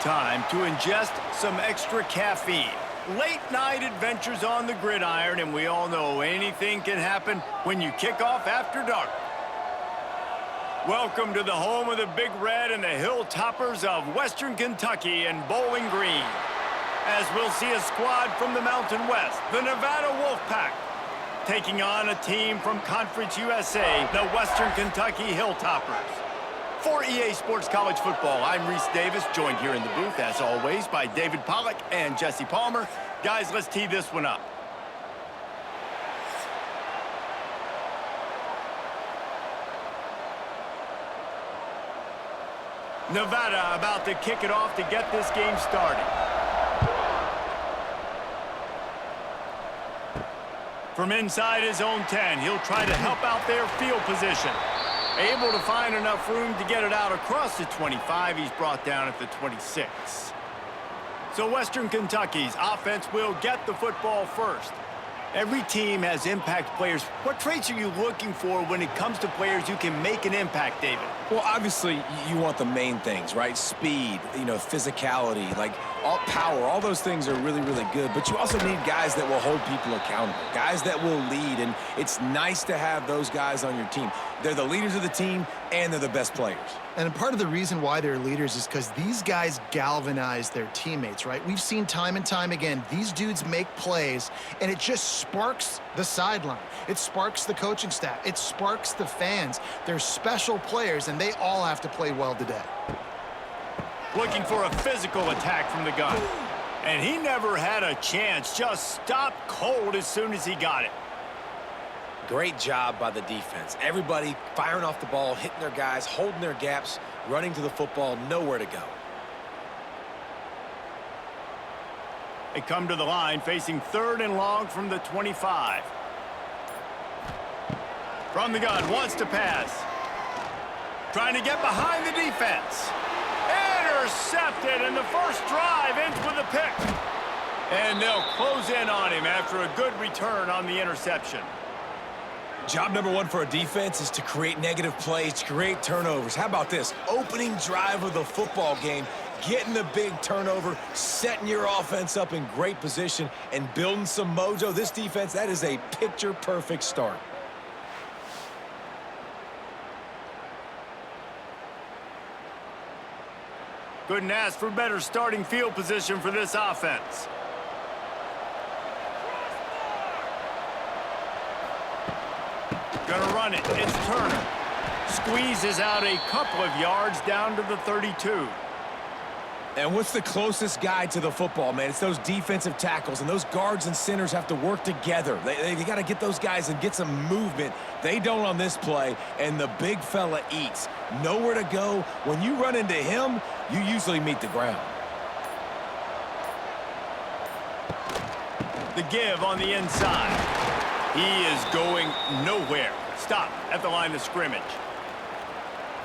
time to ingest some extra caffeine. Late night adventures on the gridiron, and we all know anything can happen when you kick off after dark. Welcome to the home of the Big Red and the Hilltoppers of Western Kentucky and Bowling Green. As we'll see a squad from the Mountain West, the Nevada Wolfpack, taking on a team from Conference USA, the Western Kentucky Hilltoppers. For EA Sports College Football, I'm Reese Davis, joined here in the booth, as always, by David Pollack and Jesse Palmer. Guys, let's tee this one up. Nevada about to kick it off to get this game started. From inside his own 10, he'll try to help out their field position. Able to find enough room to get it out across the 25. He's brought down at the 26. So Western Kentucky's offense will get the football first. Every team has impact players. What traits are you looking for when it comes to players who can make an impact, David? Well, obviously, you want the main things, right? Speed, physicality, all power. All those things are really, really good. But you also need guys that will hold people accountable, guys that will lead. And it's nice to have those guys on your team. They're the leaders of the team, and they're the best players. And part of the reason why they're leaders is because these guys galvanize their teammates, right? We've seen time and time again, these dudes make plays, and it just sparks the sideline. It sparks the coaching staff. It sparks the fans. They're special players, and they all have to play well today. Looking for a physical attack from the gun. And he never had a chance. Just stopped cold as soon as he got it. Great job by the defense. Everybody firing off the ball, hitting their guys, holding their gaps, running to the football, nowhere to go. They come to the line facing 3rd and long from the 25. From the gun, wants to pass. Trying to get behind the defense. Intercepted, and the first drive ends with a pick. And they'll close in on him after a good return on the interception. Job number one for a defense is to create negative plays, to create turnovers. How about this? Opening drive of the football game, getting the big turnover, setting your offense up in great position, and building some mojo. This defense, that is a picture-perfect start. Couldn't ask for better starting field position for this offense. Gonna run it. It's Turner. Squeezes out a couple of yards down to the 32. And what's the closest guy to the football, man? It's those defensive tackles, and those guards and centers have to work together. They got to get those guys and get some movement. They don't on this play, and the big fella eats. Nowhere to go. When you run into him, you usually meet the ground. The give on the inside. He is going nowhere. Stop at the line of scrimmage.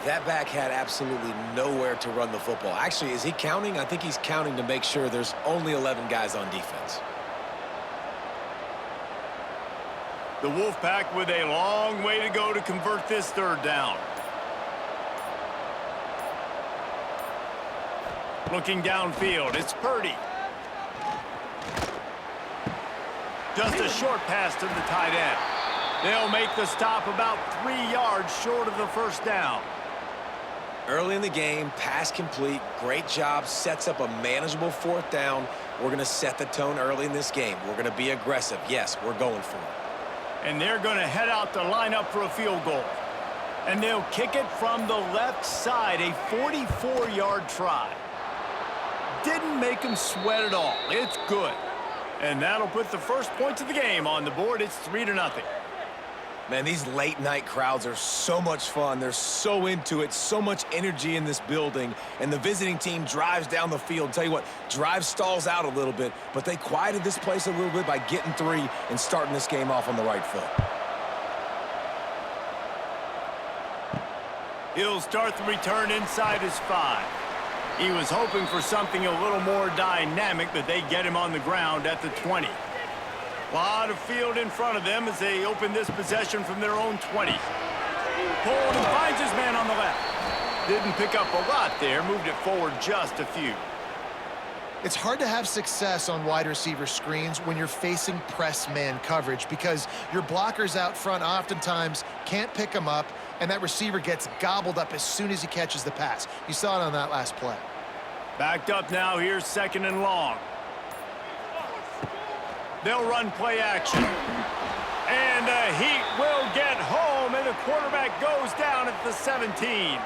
That back had absolutely nowhere to run the football. Actually, is he counting? I think he's counting to make sure there's only 11 guys on defense. The Wolfpack with a long way to go to convert this 3rd down. Looking downfield, it's Purdy. Just a short pass to the tight end. They'll make the stop about 3 yards short of the first down. Early in the game, pass complete, great job, sets up a manageable 4th down. We're going to set the tone early in this game. We're going to be aggressive. Yes, we're going for it. And they're going to head out to line up for a field goal. And they'll kick it from the left side, a 44-yard try. Didn't make them sweat at all. It's good. And that'll put the first points of the game on the board. It's 3-0. Man, these late-night crowds are so much fun. They're so into it, so much energy in this building. And the visiting team drives down the field. Tell you what, drive stalls out a little bit, but they quieted this place a little bit by getting 3 and starting this game off on the right foot. He'll start the return inside his 5. He was hoping for something a little more dynamic, but they get him on the ground at the 20. A lot of field in front of them as they open this possession from their own 20. Pulled and finds his man on the left. Didn't pick up a lot there, moved it forward just a few. It's hard to have success on wide receiver screens when you're facing press man coverage because your blockers out front oftentimes can't pick them up, and that receiver gets gobbled up as soon as he catches the pass. You saw it on that last play. Backed up now, here's 2nd and long. They'll run play action. And the Heat will get home, and the quarterback goes down at the 17.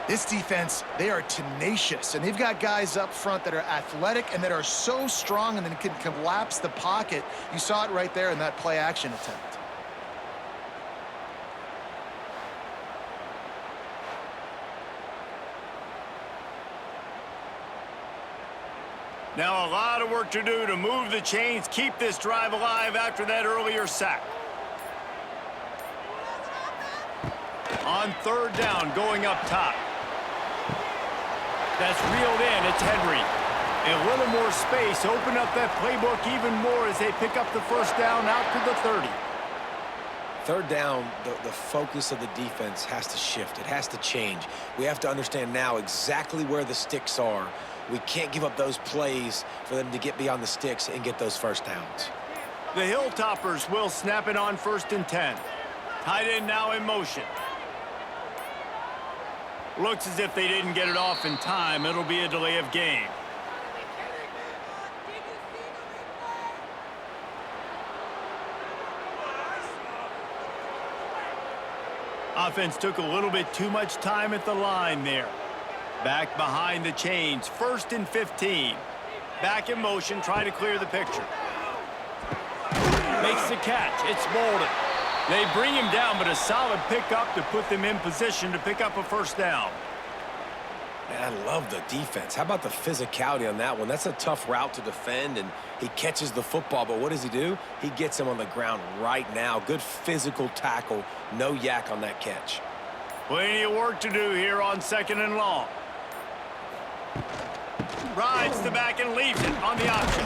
This defense, they are tenacious, and they've got guys up front that are athletic and that are so strong and then can collapse the pocket. You saw it right there in that play action attempt. Now a lot of work to do to move the chains, keep this drive alive after that earlier sack. On 3rd down, going up top. That's reeled in. It's Henry. A little more space. Open up that playbook even more as they pick up the 1st down out to the 30. 3rd down, the focus of the defense has to shift. It has to change. We have to understand now exactly where the sticks are. We can't give up those plays for them to get beyond the sticks and get those 1st downs. The Hilltoppers will snap it on 1st and 10. Tight end now in motion. Looks as if they didn't get it off in time. It'll be a delay of game. Offense took a little bit too much time at the line there. Back behind the chains, 1st and 15. Back in motion, trying to clear the picture. Makes the catch. It's Bolden. They bring him down, but a solid pickup to put them in position to pick up a 1st down. Man, I love the defense. How about the physicality on that one? That's a tough route to defend, and he catches the football, but what does he do? He gets him on the ground right now. Good physical tackle. No yak on that catch. Plenty of work to do here on 2nd and long. Rides the back and leaves it on the option.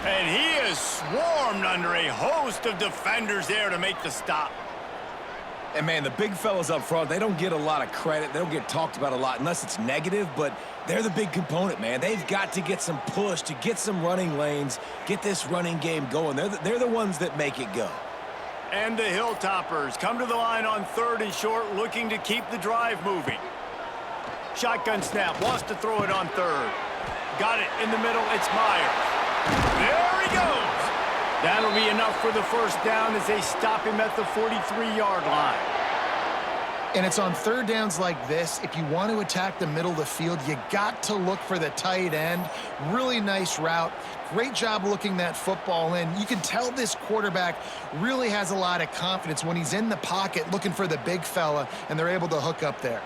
And he is swarmed under a host of defenders there to make the stop. And, man, the big fellas up front, they don't get a lot of credit. They don't get talked about a lot unless it's negative, but they're the big component, man. They've got to get some push, to get some running lanes, get this running game going. They're the ones that make it go. And the Hilltoppers come to the line on 3rd and short, looking to keep the drive moving. Shotgun snap, wants to throw it on 3rd. Got it in the middle, it's Myers. There he goes. That'll be enough for the 1st down as they stop him at the 43-yard line. And it's on 3rd downs like this, if you want to attack the middle of the field, you got to look for the tight end. Really nice route. Great job looking that football in. You can tell this quarterback really has a lot of confidence when he's in the pocket looking for the big fella, and they're able to hook up there.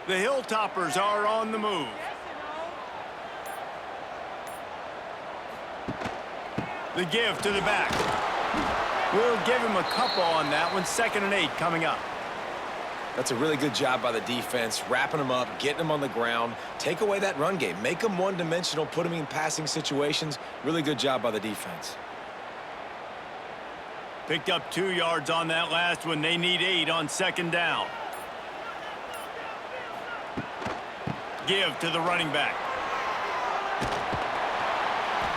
The Hilltoppers are on the move. The give to the back. We'll give him a couple on that one. 2nd and 8 coming up. That's a really good job by the defense, wrapping them up, getting them on the ground. Take away that run game. Make them one-dimensional, put them in passing situations. Really good job by the defense. Picked up 2 yards on that last one. They need 8 on 2nd down. Give to the running back.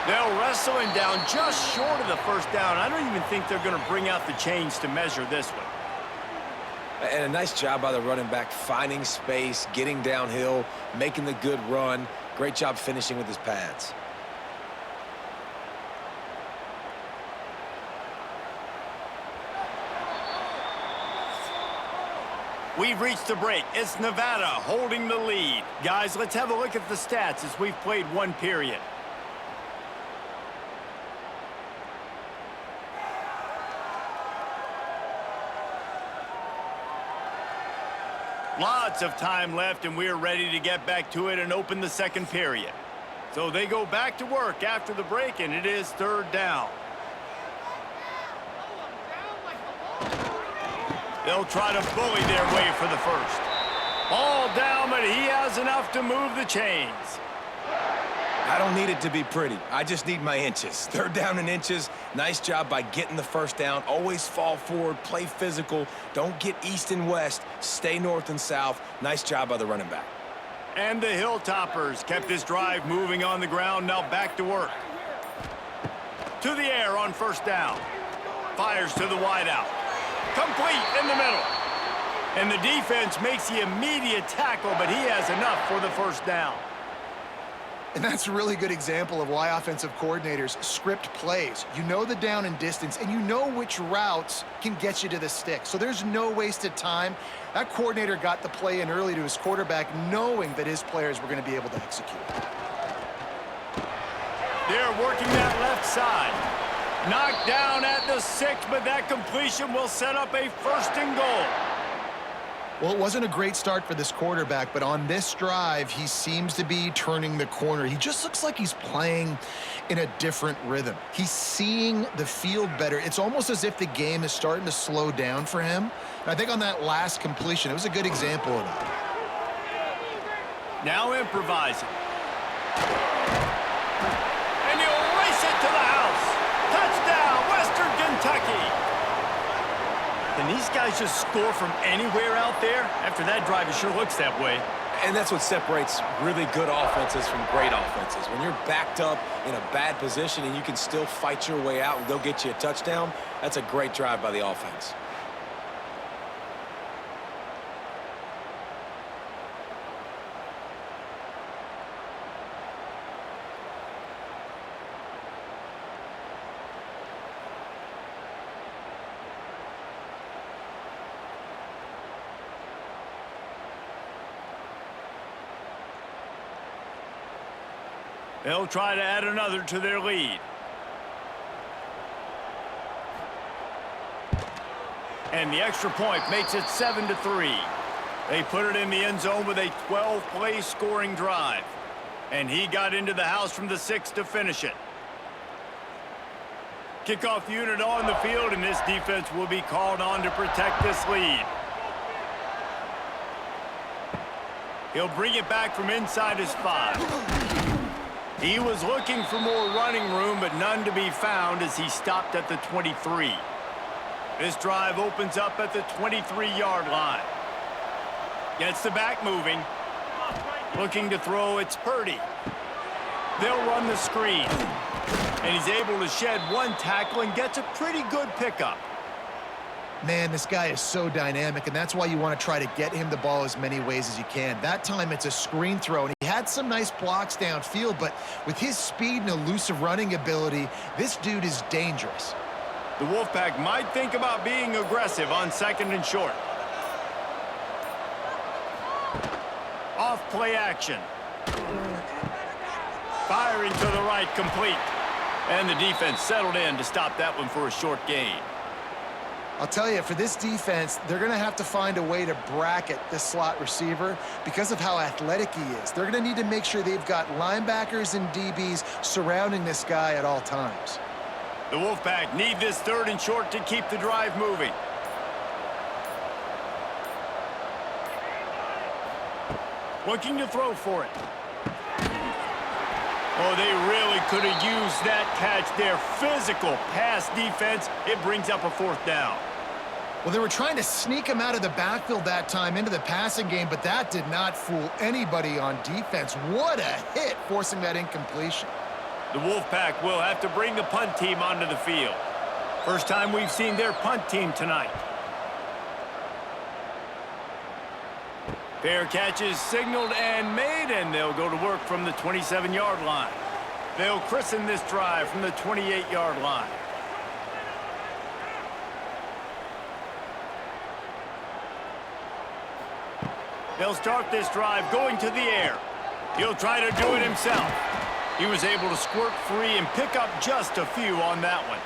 They'll wrestle him down just short of the 1st down. I don't even think they're going to bring out the chains to measure this one. And a nice job by the running back, finding space, getting downhill, making the good run. Great job finishing with his pads. We've reached the break. It's Nevada holding the lead. Guys, let's have a look at the stats as we've played 1 period. Lots of time left, and we're ready to get back to it and open the 2nd period. So they go back to work after the break, and it is 3rd down. They'll try to bully their way for the 1st. Ball down, but he has enough to move the chains. I don't need it to be pretty. I just need my inches. Third down in inches. Nice job by getting the first down. Always fall forward, play physical. Don't get east and west. Stay north and south. Nice job by the running back. And the Hilltoppers kept this drive moving on the ground. Now back to work. To the air on first down. Fires to the wideout. Complete in the middle. And the defense makes the immediate tackle, but he has enough for the first down. And that's a really good example of why offensive coordinators script plays. You know the down and distance, and you know which routes can get you to the stick. So there's no wasted time. That coordinator got the play in early to his quarterback, knowing that his players were going to be able to execute. They're working that left side. Knocked down at the 6, but that completion will set up a first and goal. Well, it wasn't a great start for this quarterback, but on this drive, he seems to be turning the corner. He just looks like he's playing in a different rhythm. He's seeing the field better. It's almost as if the game is starting to slow down for him. And I think on that last completion, it was a good example of that. Now improvising. And he'll race it to the house. Touchdown, Western Kentucky. Can these guys just score from anywhere out there? After that drive, it sure looks that way. And that's what separates really good offenses from great offenses. When you're backed up in a bad position and you can still fight your way out and go get you a touchdown, that's a great drive by the offense. They'll try to add another to their lead. And the extra point makes it 7-3. They put it in the end zone with a 12-play scoring drive. And he got into the house from the 6 to finish it. Kickoff unit on the field, and this defense will be called on to protect this lead. He'll bring it back from inside his 5. He was looking for more running room, but none to be found as he stopped at the 23. This drive opens up at the 23-yard line. Gets the back moving. Looking to throw, it's Purdy. They'll run the screen. And he's able to shed one tackle and gets a pretty good pickup. Man, this guy is so dynamic, and that's why you want to try to get him the ball as many ways as you can. That time, it's a screen throw, and he had some nice blocks downfield, but with his speed and elusive running ability, this dude is dangerous. The Wolfpack might think about being aggressive on 2nd and short. Off play action. Firing to the right, complete. And the defense settled in to stop that one for a short gain. I'll tell you, for this defense, they're going to have to find a way to bracket this slot receiver because of how athletic he is. They're going to need to make sure they've got linebackers and DBs surrounding this guy at all times. The Wolfpack need this 3rd and short to keep the drive moving. Looking to throw for it. Oh, they really could have used that catch there. Physical pass defense. It brings up a 4th down. Well, they were trying to sneak him out of the backfield that time into the passing game, but that did not fool anybody on defense. What a hit, forcing that incompletion. The Wolfpack will have to bring the punt team onto the field. First time we've seen their punt team tonight. Fair catch is signaled and made, and they'll go to work from the 27-yard line. They'll christen this drive from the 28-yard line. They'll start this drive going to the air. He'll try to do it himself. He was able to squirt free and pick up just a few on that one.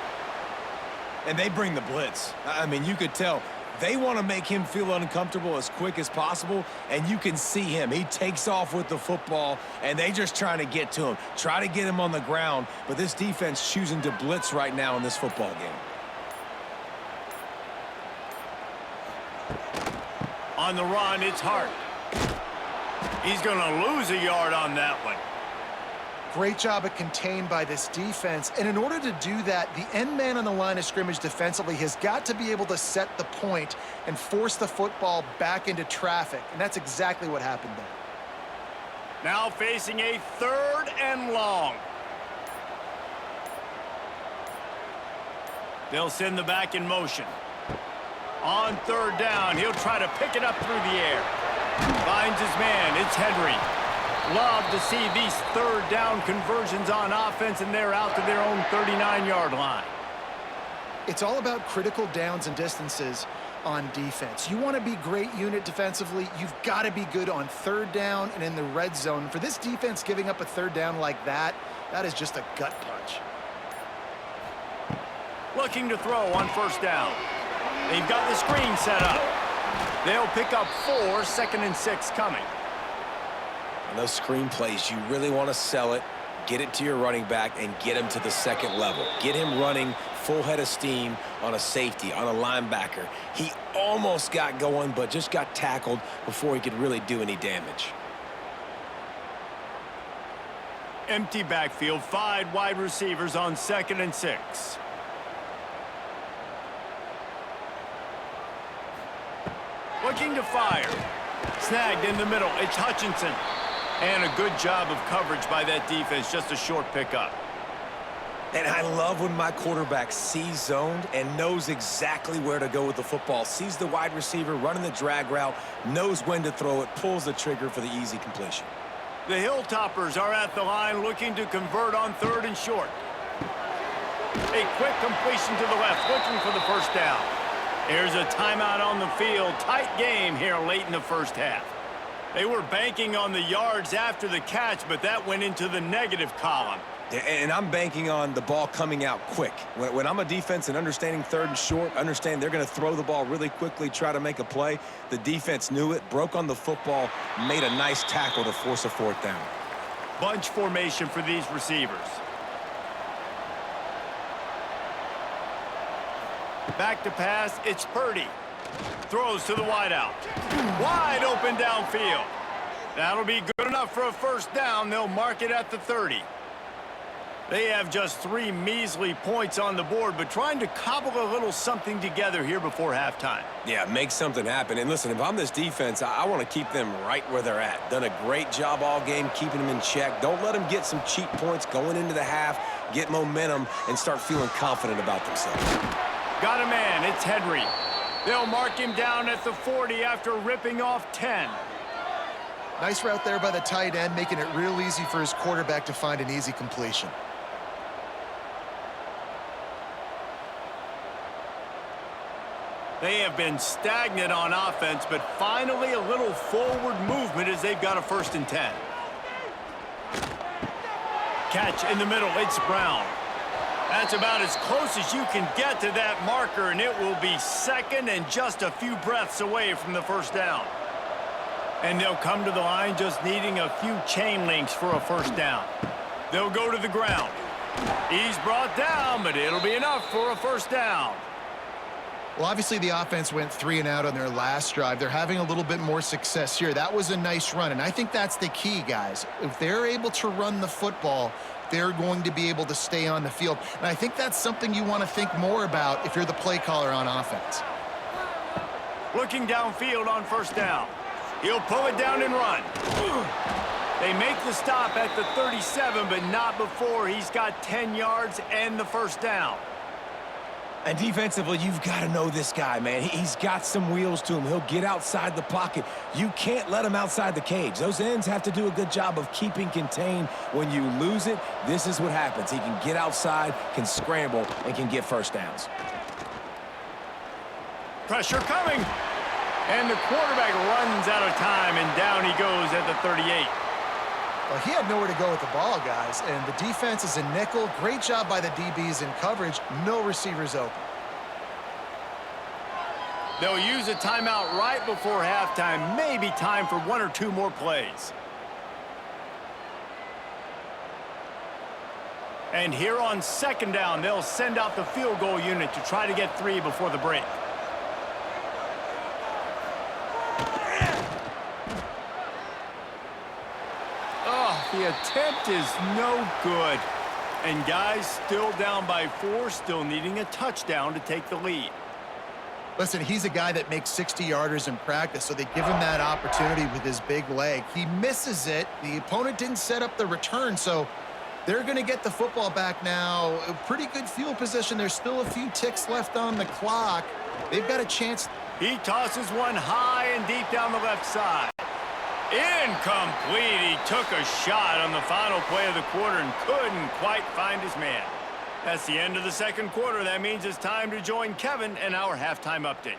And they bring the blitz. I mean, you could tell they want to make him feel uncomfortable as quick as possible, and you can see him. He takes off with the football, and they just trying to get to him, try to get him on the ground, but this defense choosing to blitz right now in this football game. On the run, it's Hart. He's going to lose a yard on that one. Great job of contained by this defense. And in order to do that, the end man on the line of scrimmage defensively has got to be able to set the point and force the football back into traffic. And that's exactly what happened there. Now facing a 3rd and long. They'll send the back in motion. On 3rd down, he'll try to pick it up through the air. Finds his man. It's Henry. Love to see these 3rd down conversions on offense, and they're out to their own 39-yard line. It's all about critical downs and distances on defense. You want to be great unit defensively, you've got to be good on 3rd down and in the red zone. For this defense, giving up a 3rd down like that, that is just a gut punch. Looking to throw on 1st down. They've got the screen set up. They'll pick up 4, 2nd and 6 coming. And those screen plays, you really want to sell it, get it to your running back, and get him to the 2nd level. Get him running full head of steam on a safety, on a linebacker. He almost got going, but just got tackled before he could really do any damage. Empty backfield, 5 wide receivers on 2nd and 6. Looking to fire. Snagged in the middle. It's Hutchinson. And a good job of coverage by that defense. Just a short pickup. And I love when my quarterback sees zoned and knows exactly where to go with the football. Sees the wide receiver running the drag route, knows when to throw it, pulls the trigger for the easy completion. The Hilltoppers are at the line looking to convert on 3rd and short. A quick completion to the left, looking for the 1st down. Here's a timeout on the field. Tight game here late in the 1st half. They were banking on the yards after the catch, but that went into the negative column. And I'm banking on the ball coming out quick. When I'm a defense and understanding 3rd and short, understand they're going to throw the ball really quickly, try to make a play. The defense knew it, broke on the football, made a nice tackle to force a 4th down. Bunch formation for these receivers. Back to pass, it's Purdy. Throws to the wideout. Wide open downfield. That'll be good enough for a 1st down. They'll mark it at the 30. They have just 3 measly points on the board, but trying to cobble a little something together here before halftime. Yeah, make something happen. And listen, if I'm this defense, I want to keep them right where they're at. Done a great job all game keeping them in check. Don't let them get some cheap points going into the half, get momentum, and start feeling confident about themselves. Got a man, it's Henry. They'll mark him down at the 40 after ripping off 10. Nice route there by the tight end, making it real easy for his quarterback to find an easy completion. They have been stagnant on offense, but finally a little forward movement as they've got a 1st and 10. Catch in the middle, it's Brown. That's about as close as you can get to that marker, and it will be 2nd and just a few breaths away from the 1st down. And they'll come to the line just needing a few chain links for a 1st down. They'll go to the ground. He's brought down, but it'll be enough for a 1st down. Well, obviously the offense went 3 and out on their last drive. They're having a little bit more success here. That was a nice run, and I think that's the key, guys. If they're able to run the football, they're going to be able to stay on the field. And I think that's something you want to think more about if you're the play caller on offense. Looking downfield on 1st down. He'll pull it down and run. They make the stop at the 37, but not before he's got 10 yards and the 1st down. And defensively, you've got to know this guy, man. He's got some wheels to him. He'll get outside the pocket. You can't let him outside the cage. Those ends have to do a good job of keeping contained. When you lose it, this is what happens. He can get outside, can scramble, and can get 1st downs. Pressure coming. And the quarterback runs out of time, and down he goes at the 38. Well, he had nowhere to go with the ball, guys, and the defense is a nickel. Great job by the DBs in coverage. No receivers open. They'll use a timeout right before halftime. Maybe time for 1 or 2 more plays. And here on 2nd down, they'll send out the field goal unit to try to get 3 before the break. The attempt is no good. And guys still down by 4, still needing a touchdown to take the lead. Listen, he's a guy that makes 60-yarders in practice, so they give him that opportunity with his big leg. He misses it. The opponent didn't set up the return, so they're going to get the football back now. A pretty good field position. There's still a few ticks left on the clock. They've got a chance. He tosses one high and deep down the left side. Incomplete. He took a shot on the final play of the quarter and couldn't quite find his man. That's the end of the second quarter. That means it's time to join Kevin and our halftime update.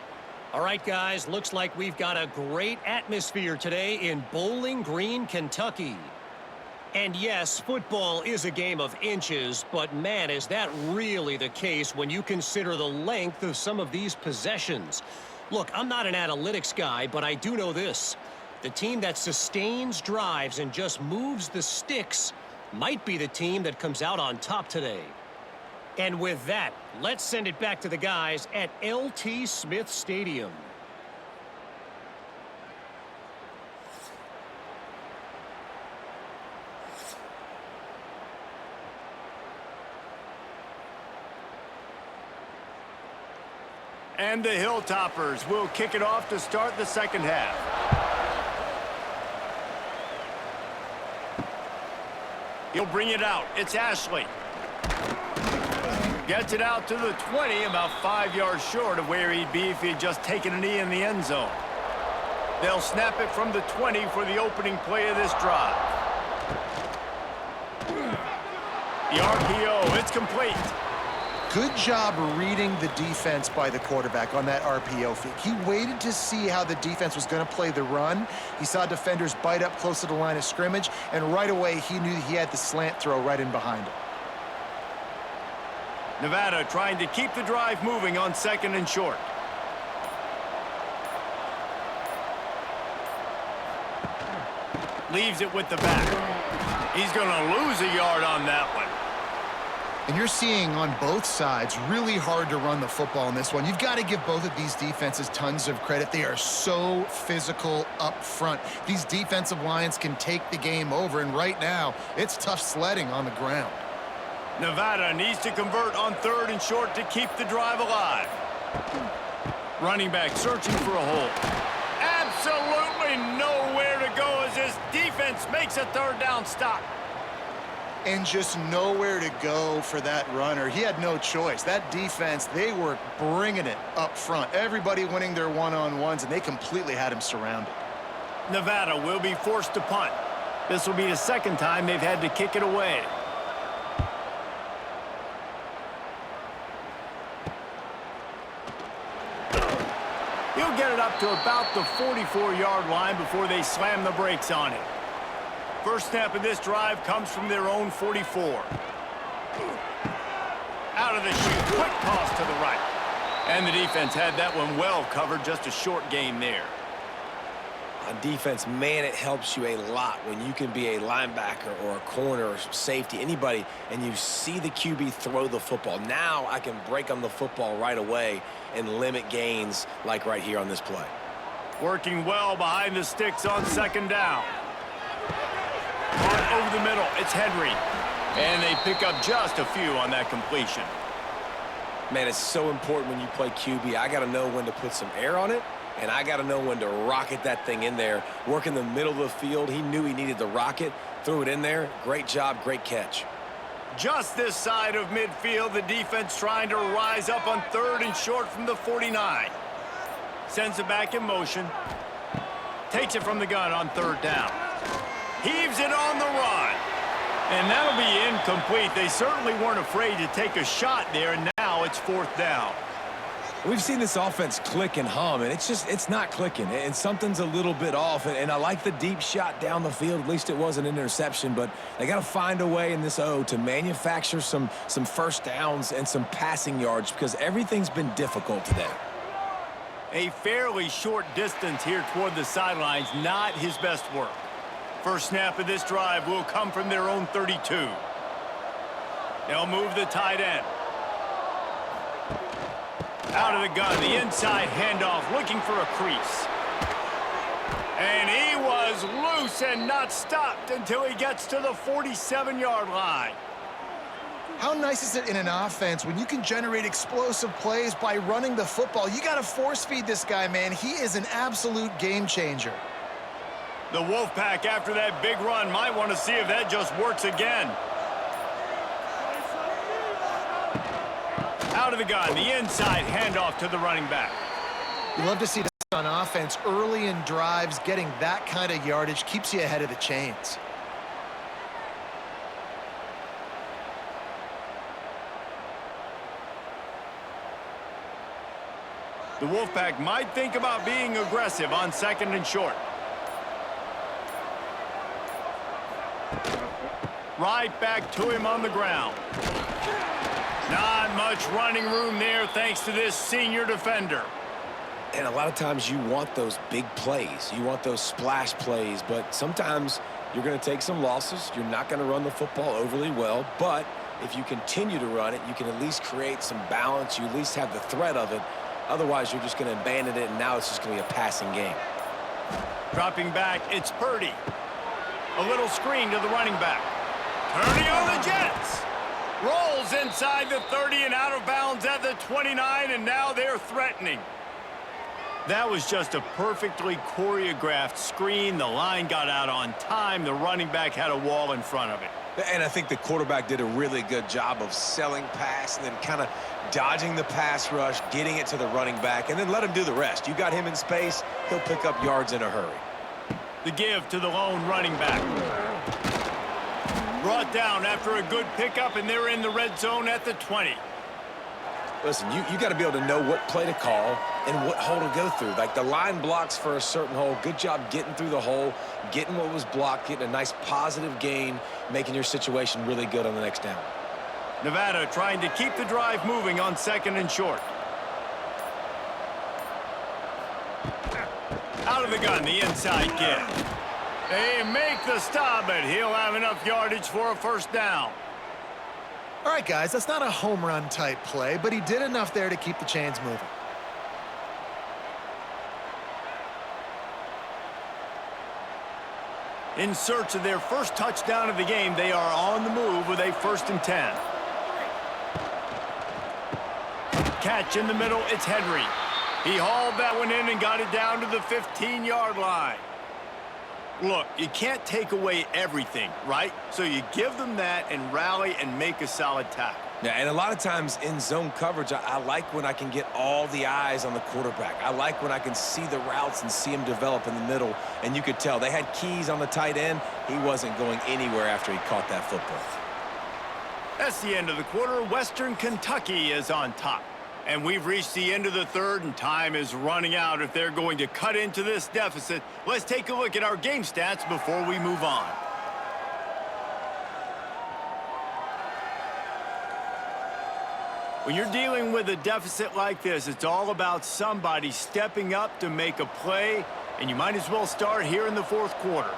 All right, guys, looks like we've got a great atmosphere today in Bowling Green, Kentucky. And yes, football is a game of inches, but man, is that really the case when you consider the length of some of these possessions. Look, I'm not an analytics guy, but I do know this. The team that sustains drives and just moves the sticks might be the team that comes out on top today. And with that, let's send it back to the guys at LT Smith Stadium. And the Hilltoppers will kick it off to start the second half. He'll bring it out. It's Ashley. Gets it out to the 20, about 5 yards short of where he'd be if he'd just taken a knee in the end zone. They'll snap it from the 20 for the opening play of this drive. The RPO, it's complete. Good job reading the defense by the quarterback on that RPO feed. He waited to see how the defense was going to play the run. He saw defenders bite up close to the line of scrimmage, and right away he knew he had the slant throw right in behind him. Nevada trying to keep the drive moving on second and short. Leaves it with the back. He's going to lose a yard on that one. And you're seeing on both sides really hard to run the football in this one. You've got to give both of these defenses tons of credit. They are so physical up front. These defensive lines can take the game over, and right now it's tough sledding on the ground. Nevada needs to convert on third and short to keep the drive alive. Running back searching for a hole. Absolutely nowhere to go as this defense makes a third down stop. And just nowhere to go for that runner. He had no choice. That defense, they were bringing it up front. Everybody winning their one-on-ones, and they completely had him surrounded. Nevada will be forced to punt. This will be the second time they've had to kick it away. He'll get it up to about the 44-yard line before they slam the brakes on it. First snap of this drive comes from their own 44. Out of the chute, quick toss to the right. And the defense had that one well covered, just a short gain there. On defense, man, it helps you a lot when you can be a linebacker or a corner or safety, anybody, and you see the QB throw the football. Now I can break on the football right away and limit gains like right here on this play. Working well behind the sticks on second down. On over the middle, it's Henry. And they pick up just a few on that completion. Man, it's so important when you play QB. I got to know when to put some air on it, and I got to know when to rocket that thing in there. Work in the middle of the field. He knew he needed the rocket, threw it in there. Great job, great catch. Just this side of midfield, the defense trying to rise up on third and short from the 49. Sends it back in motion. Takes it from the gun on third down. Heaves it on the run. And that'll be incomplete. They certainly weren't afraid to take a shot there, and now it's fourth down. We've seen this offense click and hum, and it's not clicking, and something's a little bit off. And I like the deep shot down the field. At least it was an interception, but they got to find a way in this O to manufacture some first downs and some passing yards because everything's been difficult today. A fairly short distance here toward the sidelines, not his best work. First snap of this drive will come from their own 32. They'll move the tight end. Out of the gun, the inside handoff, looking for a crease. And he was loose and not stopped until he gets to the 47-yard line. How nice is it in an offense when you can generate explosive plays by running the football? You got to force feed this guy, man. He is an absolute game changer. The Wolfpack, after that big run, might want to see if that just works again. Out of the gun, the inside handoff to the running back. You love to see this on offense early in drives. Getting that kind of yardage keeps you ahead of the chains. The Wolfpack might think about being aggressive on 2nd and short. Right back to him on the ground. Not much running room there thanks to this senior defender. And a lot of times you want those big plays. You want those splash plays, but sometimes you're going to take some losses. You're not going to run the football overly well, but if you continue to run it, you can at least create some balance. You at least have the threat of it. Otherwise, you're just going to abandon it, and now it's just going to be a passing game. Dropping back, it's Purdy. A little screen to the running back. Turning on the Jets. Rolls inside the 30 and out of bounds at the 29, and now they're threatening. That was just a perfectly choreographed screen. The line got out on time. The running back had a wall in front of it. And I think the quarterback did a really good job of selling pass and then kind of dodging the pass rush, getting it to the running back, and then let him do the rest. You got him in space, he'll pick up yards in a hurry. The give to the lone running back. Brought down after a good pickup, and they're in the red zone at the 20. Listen, you got to be able to know what play to call and what hole to go through. Like the line blocks for a certain hole. Good job getting through the hole, getting what was blocked, getting a nice positive gain, making your situation really good on the next down. Nevada trying to keep the drive moving on 2nd and short. Out of the gun, the inside give. They make the stop, but he'll have enough yardage for a first down. All right, guys, that's not a home run type play, but he did enough there to keep the chains moving. In search of their first touchdown of the game, they are on the move with a 1st and 10. Catch in the middle, it's Henry. He hauled that one in and got it down to the 15-yard line. Look, you can't take away everything, right? So you give them that and rally and make a solid tackle. Yeah, and a lot of times in zone coverage, I like when I can get all the eyes on the quarterback. I like when I can see the routes and see him develop in the middle. And you could tell they had keys on the tight end. He wasn't going anywhere after he caught that football. That's the end of the quarter. Western Kentucky is on top. And we've reached the end of the third, and time is running out if they're going to cut into this deficit. Let's take a look at our game stats before we move on. When you're dealing with a deficit like this, it's all about somebody stepping up to make a play, and you might as well start here in the 4th quarter.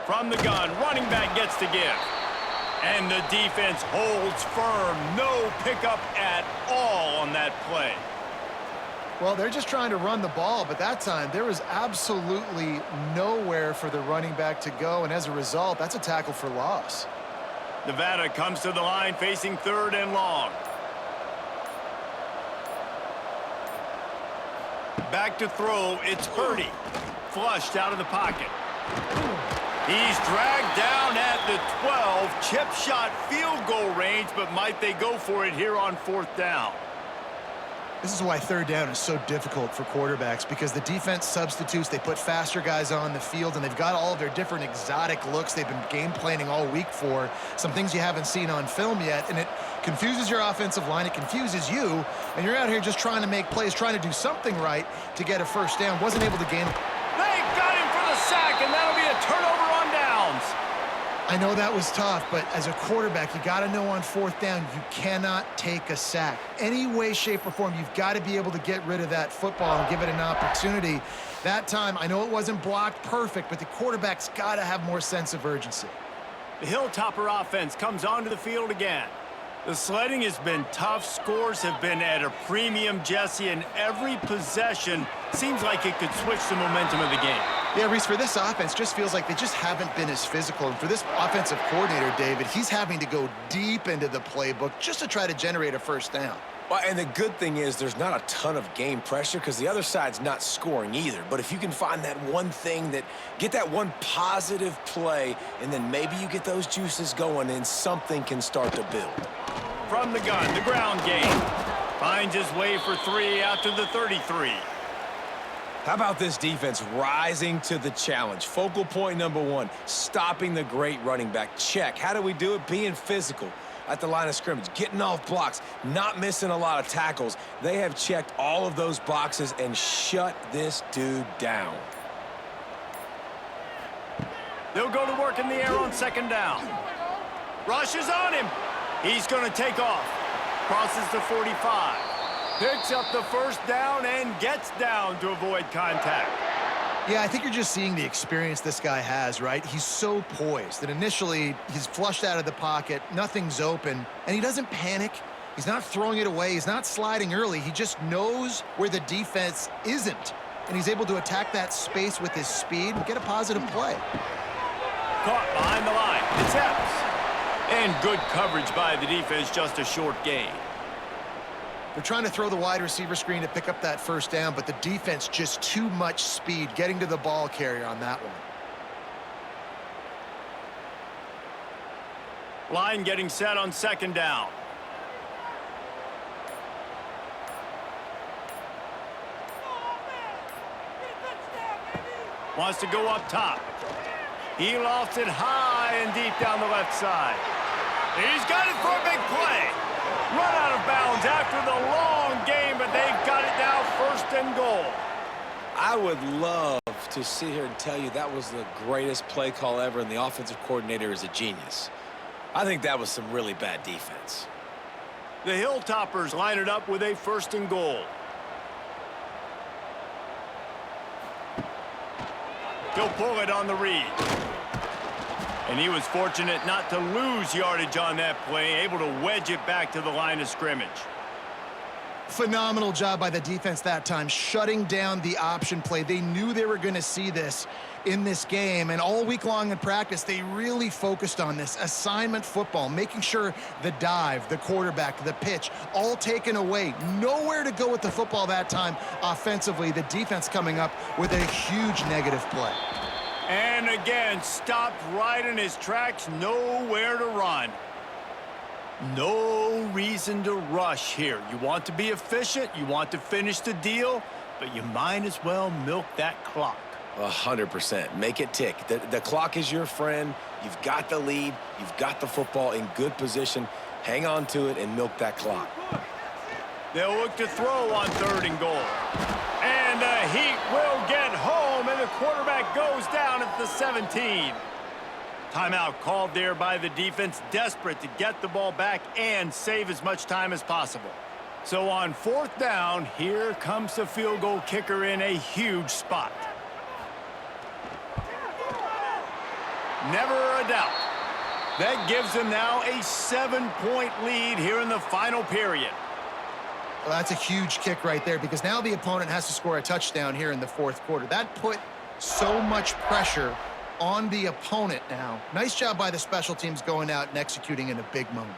From the gun, running back gets to give. And the defense holds firm. No pickup at all on that play. Well, they're just trying to run the ball, but that time there was absolutely nowhere for the running back to go, and as a result, that's a tackle for loss. Nevada comes to the line facing 3rd and long. Back to throw, it's Purdy. Flushed out of the pocket. He's dragged down at the 12, chip shot field goal range, but might they go for it here on 4th down? This is why 3rd down is so difficult for quarterbacks, because the defense substitutes, they put faster guys on the field, and they've got all of their different exotic looks they've been game planning all week for, some things you haven't seen on film yet, and it confuses your offensive line, it confuses you, and you're out here just trying to make plays, trying to do something right to get a 1st down. Wasn't able to gain. They got him for the sack, and that'll be a turnover on downs. I know that was tough, but as a quarterback, you got to know on 4th down, you cannot take a sack. Any way, shape, or form, you've got to be able to get rid of that football and give it an opportunity. That time, I know it wasn't blocked perfect, but the quarterback's got to have more sense of urgency. The Hilltopper offense comes onto the field again. The sledding has been tough. Scores have been at a premium, Jesse, and every possession seems like it could switch the momentum of the game. Yeah, Reese, for this offense, just feels like they just haven't been as physical. And for this offensive coordinator, David, he's having to go deep into the playbook just to try to generate a first down. Well, and the good thing is there's not a ton of game pressure because the other side's not scoring either. But if you can find that one thing get that one positive play, and then maybe you get those juices going and something can start to build. From the gun, the ground game. Finds his way for 3 out to the 33. How about this defense rising to the challenge? Focal point number 1, stopping the great running back. Check. How do we do it? Being physical at the line of scrimmage, getting off blocks, not missing a lot of tackles. They have checked all of those boxes and shut this dude down. They'll go to work in the air on second down. Rushes on him. He's going to take off. Crosses the 45. Picks up the first down and gets down to avoid contact. Yeah, I think you're just seeing the experience this guy has, right? He's so poised that initially he's flushed out of the pocket, nothing's open, and he doesn't panic. He's not throwing it away. He's not sliding early. He just knows where the defense isn't, and he's able to attack that space with his speed and get a positive play. Caught behind the line. It's Epps. And good coverage by the defense, just a short gain. They're trying to throw the wide receiver screen to pick up that first down, but the defense just too much speed getting to the ball carrier on that one. Line getting set on second down. Wants to go up top. He lofts it high and deep down the left side. He's got it for a big play. Run out of bounds after the long game, but they've got it now first and goal. I would love to sit here and tell you that was the greatest play call ever, and the offensive coordinator is a genius. I think that was some really bad defense. The Hilltoppers line it up with a first and goal. He'll pull it on the read. And he was fortunate not to lose yardage on that play, able to wedge it back to the line of scrimmage. Phenomenal job by the defense that time, shutting down the option play. They knew they were going to see this in this game, and all week long in practice, they really focused on this assignment football, making sure the dive, the quarterback, the pitch, all taken away. Nowhere to go with the football that time offensively. The defense coming up with a huge negative play. And again, stopped right in his tracks, nowhere to run. No reason to rush here. You want to be efficient, you want to finish the deal, but you might as well milk that clock. 100%. Make it tick. The clock is your friend. You've got the lead. You've got the football in good position. Hang on to it and milk that clock. They'll look to throw on third and goal. And the Heat will get home, and the quarterback goes down at the 17. Timeout called there by the defense, desperate to get the ball back and save as much time as possible. So on fourth down, here comes the field goal kicker in a huge spot. Never a doubt. That gives them now a 7-point lead here in the final period. Well, that's a huge kick right there, because now the opponent has to score a touchdown here in the fourth quarter. That put so much pressure on the opponent now. Nice job by the special teams going out and executing in a big moment.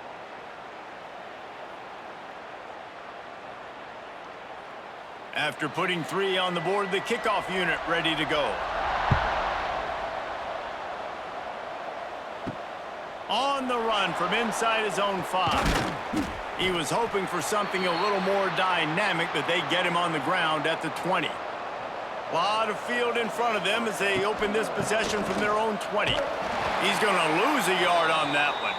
After putting 3 on the board, the kickoff unit ready to go. On the run from inside his own 5. He was hoping for something a little more dynamic, but they get him on the ground at the 20. A lot of field in front of them as they open this possession from their own 20. He's going to lose a yard on that one.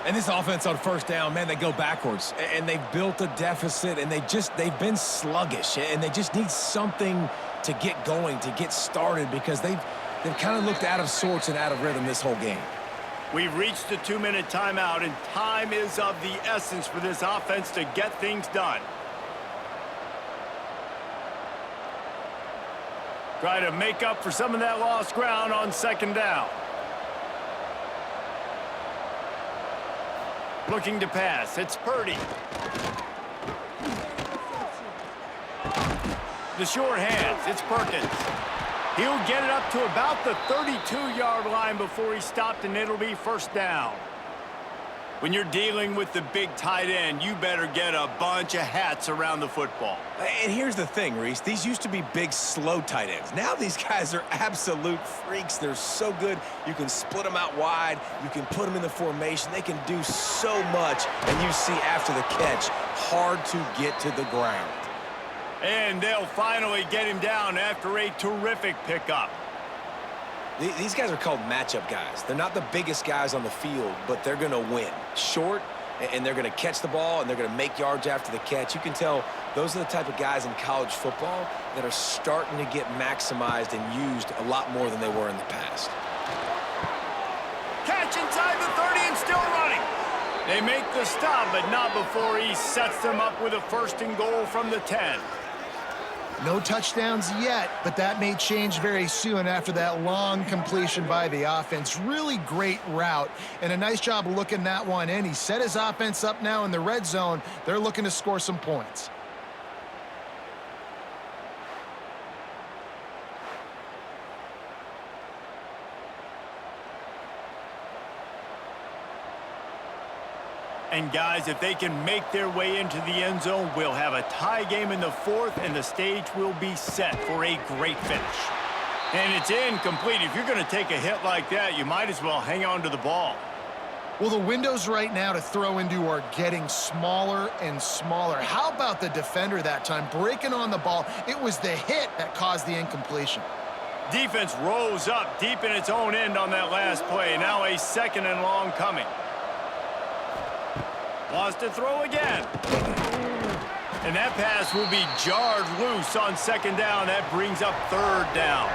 And this offense on first down, man, they go backwards. And they've built a deficit, and they've been sluggish. And they just need something to get going, to get started, because they've kind of looked out of sorts and out of rhythm this whole game. We've reached the 2-minute timeout, and time is of the essence for this offense to get things done. Try to make up for some of that lost ground on second down. Looking to pass. It's Purdy. The short hands. It's Perkins. He'll get it up to about the 32-yard line before he's stopped, and it'll be first down. When you're dealing with the big tight end, you better get a bunch of hats around the football. And here's the thing, Reese. These used to be big, slow tight ends. Now these guys are absolute freaks. They're so good. You can split them out wide. You can put them in the formation. They can do so much. And you see after the catch, hard to get to the ground. And they'll finally get him down after a terrific pickup. These guys are called matchup guys. They're not the biggest guys on the field, but they're going to win. Short, and they're going to catch the ball, and they're going to make yards after the catch. You can tell those are the type of guys in college football that are starting to get maximized and used a lot more than they were in the past. Catch inside the 30 and still running. They make the stop, but not before he sets them up with a first and goal from the 10. No touchdowns yet, but that may change very soon after that long completion by the offense. Really great route, and a nice job looking that one in. He set his offense up now in the red zone. They're looking to score some points. And guys, if they can make their way into the end zone, we'll have a tie game in the fourth, and the stage will be set for a great finish. And it's incomplete. If you're going to take a hit like that, you might as well hang on to the ball. Well, the windows right now to throw into are getting smaller and smaller. How about the defender that time breaking on the ball? It was the hit that caused the incompletion. Defense rose up deep in its own end on that last play. Now a second and long coming. Wants to throw again. And that pass will be jarred loose on second down. That brings up third down.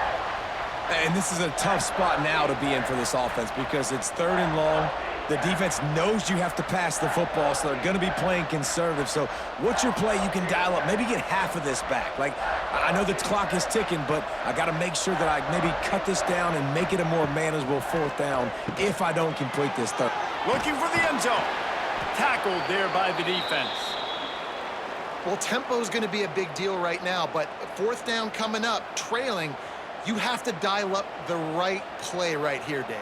And this is a tough spot now to be in for this offense because it's third and long. The defense knows you have to pass the football, so they're going to be playing conservative. So what's your play you can dial up? Maybe get half of this back. Like, I know the clock is ticking, but I got to make sure that I maybe cut this down and make it a more manageable fourth down if I don't complete this third. Looking for the end zone. Tackled there by the defense. Well, tempo is going to be a big deal right now, but fourth down coming up, trailing, you have to dial up the right play right here, David.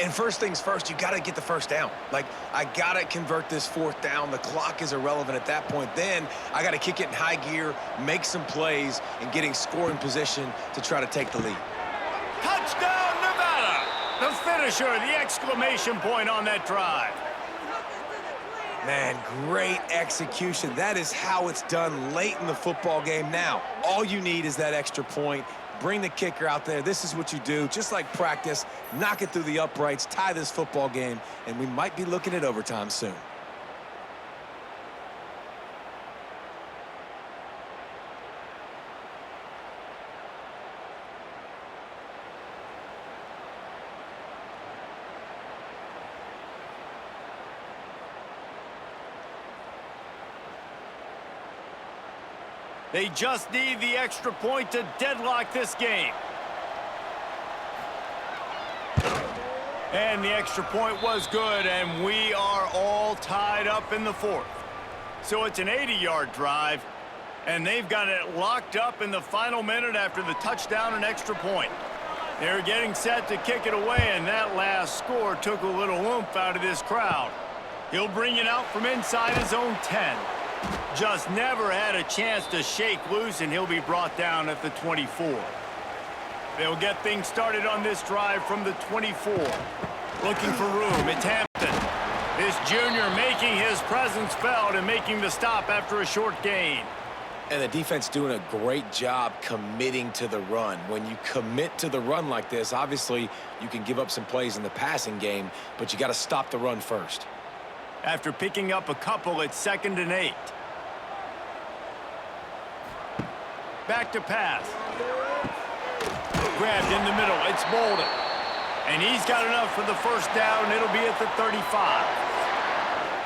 And first things first, you got to get the first down. Like, I got to convert this fourth down. The clock is irrelevant at that point. Then I got to kick it in high gear, make some plays, and getting scoring position to try to take the lead. Touchdown, Nevada! The finisher, the exclamation point on that drive. Man, great execution. That is how it's done late in the football game. Now, all you need is that extra point. Bring the kicker out there. This is what you do. Just like practice, knock it through the uprights, tie this football game, and we might be looking at overtime soon. They just need the extra point to deadlock this game. And the extra point was good, and we are all tied up in the fourth. So it's an 80-yard drive, and they've got it locked up in the final minute after the touchdown and extra point. They're getting set to kick it away, and that last score took a little oomph out of this crowd. He'll bring it out from inside his own 10. Just never had a chance to shake loose, and he'll be brought down at the 24. They'll get things started on this drive from the 24. Looking for room, it's Hampton. This junior making his presence felt and making the stop after a short gain. And the defense doing a great job committing to the run. When you commit to the run like this, obviously you can give up some plays in the passing game, but you got to stop the run first. After picking up a couple, it's 2nd and 8. Back to pass. Grabbed in the middle. It's Bolden. And he's got enough for the first down. It'll be at the 35.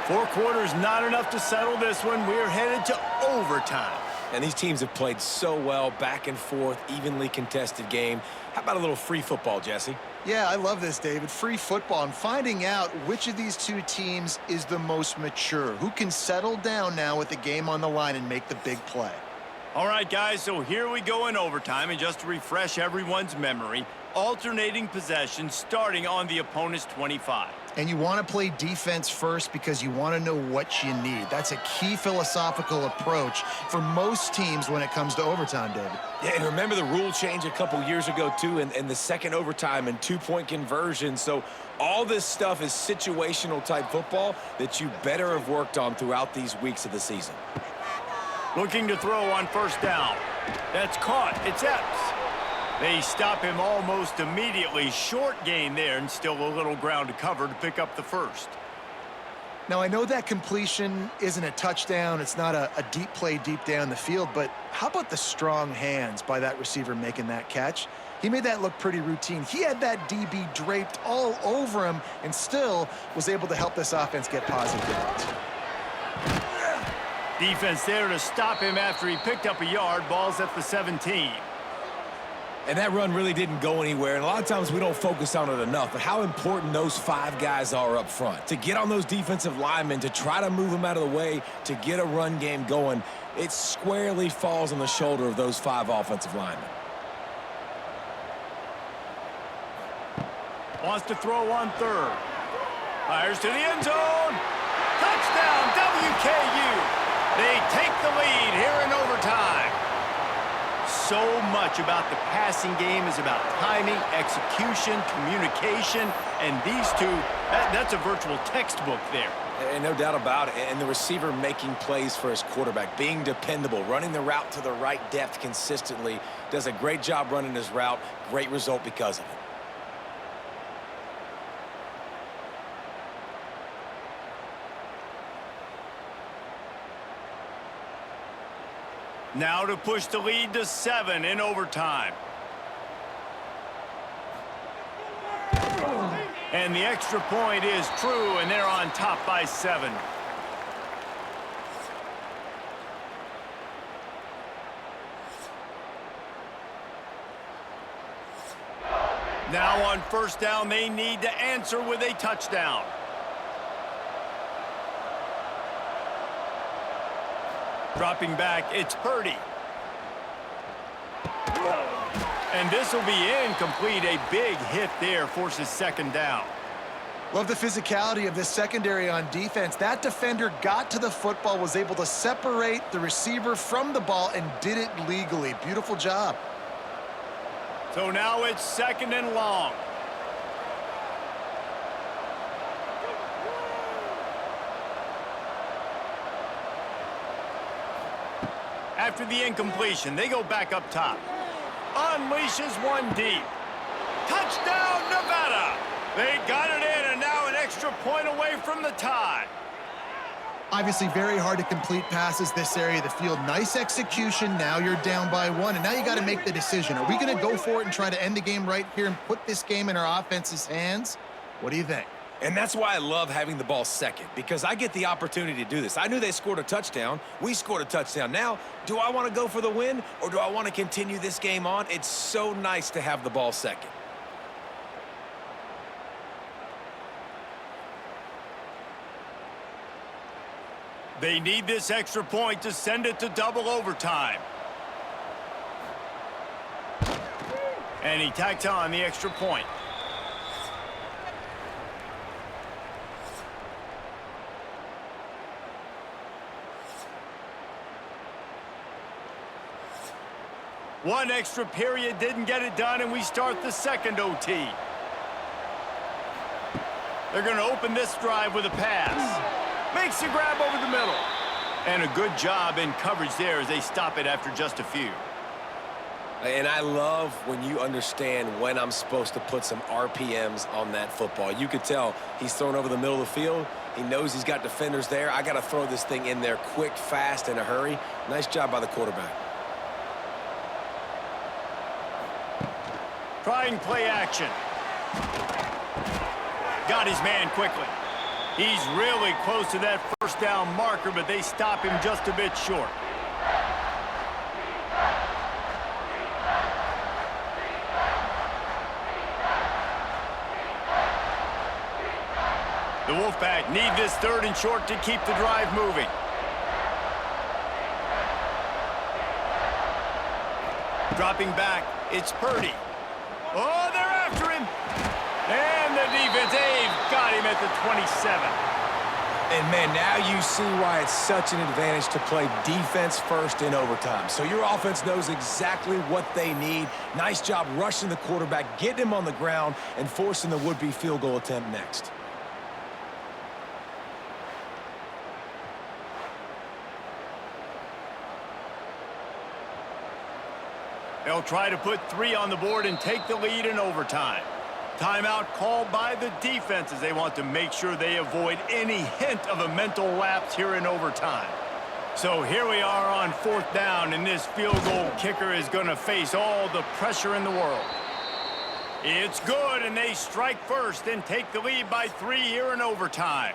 4 quarters, not enough to settle this one. We're headed to overtime. And these teams have played so well, back and forth, evenly contested game. How about a little free football, Jesse? Yeah, I love this, David. Free football. I'm finding out which of these two teams is the most mature, who can settle down now with the game on the line and make the big play. All right, guys, so here we go in overtime, and just to refresh everyone's memory, alternating possession starting on the opponent's 25. And you want to play defense first because you want to know what you need. That's a key philosophical approach for most teams when it comes to overtime, David. Yeah, and remember the rule change a couple years ago, too, and the second overtime and two-point conversion. So all this stuff is situational type football that you better have worked on throughout these weeks of the season. Looking to throw on first down. That's caught. It's Epps. They stop him almost immediately. Short gain there, and still a little ground to cover to pick up the first. Now, I know that completion isn't a touchdown. It's not a deep play deep down the field, but how about the strong hands by that receiver making that catch? He made that look pretty routine. He had that DB draped all over him and still was able to help this offense get positive yards. Defense there to stop him after he picked up a yard. Ball's at the 17. And that run really didn't go anywhere, and a lot of times we don't focus on it enough, but how important those 5 guys are up front. To get on those defensive linemen, to try to move them out of the way, to get a run game going, it squarely falls on the shoulder of those 5 offensive linemen. Wants to throw on third. Fires to the end zone. Touchdown, WKU. They take the lead here in overtime. So much about the passing game is about timing, execution, communication, and these two, that's a virtual textbook there. And no doubt about it. And the receiver making plays for his quarterback, being dependable, running the route to the right depth consistently, does a great job running his route. Great result because of it. Now to push the lead to 7 in overtime. And the extra point is true, and they're on top by 7. Now on first down, they need to answer with a touchdown. Dropping back, it's Purdy. And this will be incomplete. A big hit there forces second down. Love the physicality of this secondary on defense. That defender got to the football, was able to separate the receiver from the ball, and did it legally. Beautiful job. So now it's 2nd and long. After the incompletion, they go back up top. Unleashes one deep. Touchdown, Nevada! They got it in, and now an extra point away from the tie. Obviously very hard to complete passes this area of the field. Nice execution. Now you're down by 1, and now you got to make the decision. Are we going to go for it and try to end the game right here and put this game in our offense's hands? What do you think? And that's why I love having the ball second, because I get the opportunity to do this. I knew they scored a touchdown. We scored a touchdown. Now, do I want to go for the win, or do I want to continue this game on? It's so nice to have the ball second. They need this extra point to send it to double overtime. And he tacks on the extra point. One extra period didn't get it done, and we start the second OT. They're going to open this drive with a pass. Makes the grab over the middle. And a good job in coverage there as they stop it after just a few. And I love when you understand when I'm supposed to put some RPMs on that football. You could tell he's thrown over the middle of the field. He knows he's got defenders there. I got to throw this thing in there quick, fast, in a hurry. Nice job by the quarterback. Trying play action. Got his man quickly. He's really close to that first down marker, but they stop him just a bit short. The Wolfpack need this 3rd and short to keep the drive moving. Dropping back, it's Purdy. Oh, they're after him. And the defense, they've got him at the 27. And, man, now you see why it's such an advantage to play defense first in overtime. So your offense knows exactly what they need. Nice job rushing the quarterback, getting him on the ground, and forcing the would-be field goal attempt next. They'll try to put 3 on the board and take the lead in overtime. Timeout called by the defense as they want to make sure they avoid any hint of a mental lapse here in overtime. So here we are on 4th down, and this field goal kicker is going to face all the pressure in the world. It's good, and they strike first and take the lead by 3 here in overtime.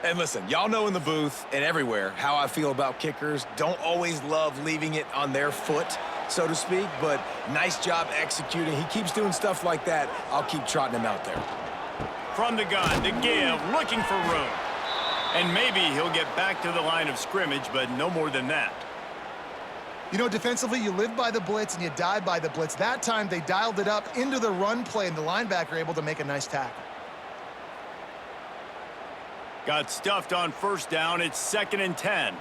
And listen, y'all know in the booth and everywhere how I feel about kickers. Don't always love leaving it on their foot, so to speak, but nice job executing. He keeps doing stuff like that. I'll keep trotting him out there. From the gun, to give, looking for room. And maybe he'll get back to the line of scrimmage, but no more than that. You know, defensively, you live by the blitz and you die by the blitz. That time, they dialed it up into the run play, and the linebacker able to make a nice tackle. Got stuffed on 1st down. It's 2nd and 10.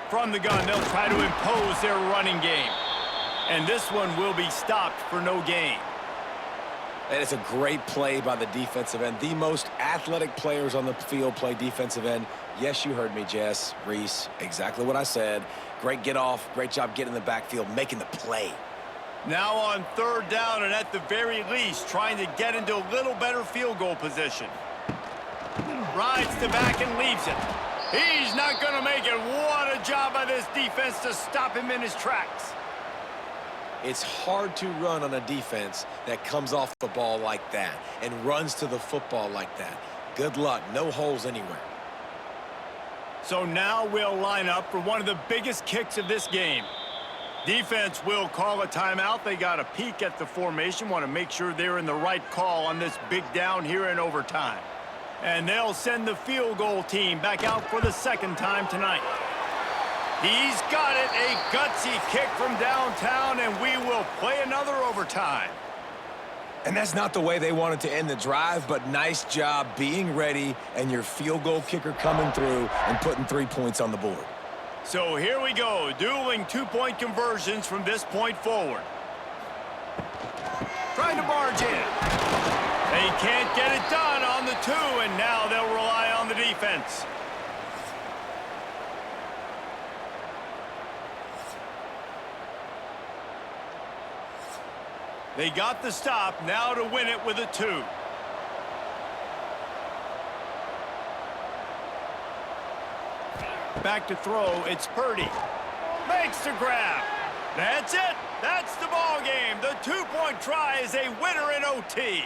From the gun, they'll try to impose their running game. And this one will be stopped for no gain. And it's a great play by the defensive end. The most athletic players on the field play defensive end. Yes, you heard me, Jess, Reese, exactly what I said. Great get off, great job getting in the backfield, making the play. Now on 3rd down, and at the very least, trying to get into a little better field goal position. Rides the back and leaves it. He's not going to make it. What a job by this defense to stop him in his tracks. It's hard to run on a defense that comes off the ball like that and runs to the football like that. Good luck. No holes anywhere. So now we'll line up for one of the biggest kicks of this game. Defense will call a timeout. They got a peek at the formation, want to make sure they're in the right call on this big down here in overtime. And they'll send the field goal team back out for the 2nd time tonight. He's got it, a gutsy kick from downtown, and we will play another overtime. And that's not the way they wanted to end the drive, but nice job being ready and your field goal kicker coming through and putting 3 points on the board. So here we go, dueling 2-point conversions from this point forward. Trying to barge in. They can't get it done on the 2, and now they'll rely on the defense. They got the stop, now to win it with a 2. Back to throw, it's Purdy. Makes the grab. That's it. That's the ball game. The 2-point try is a winner in OT.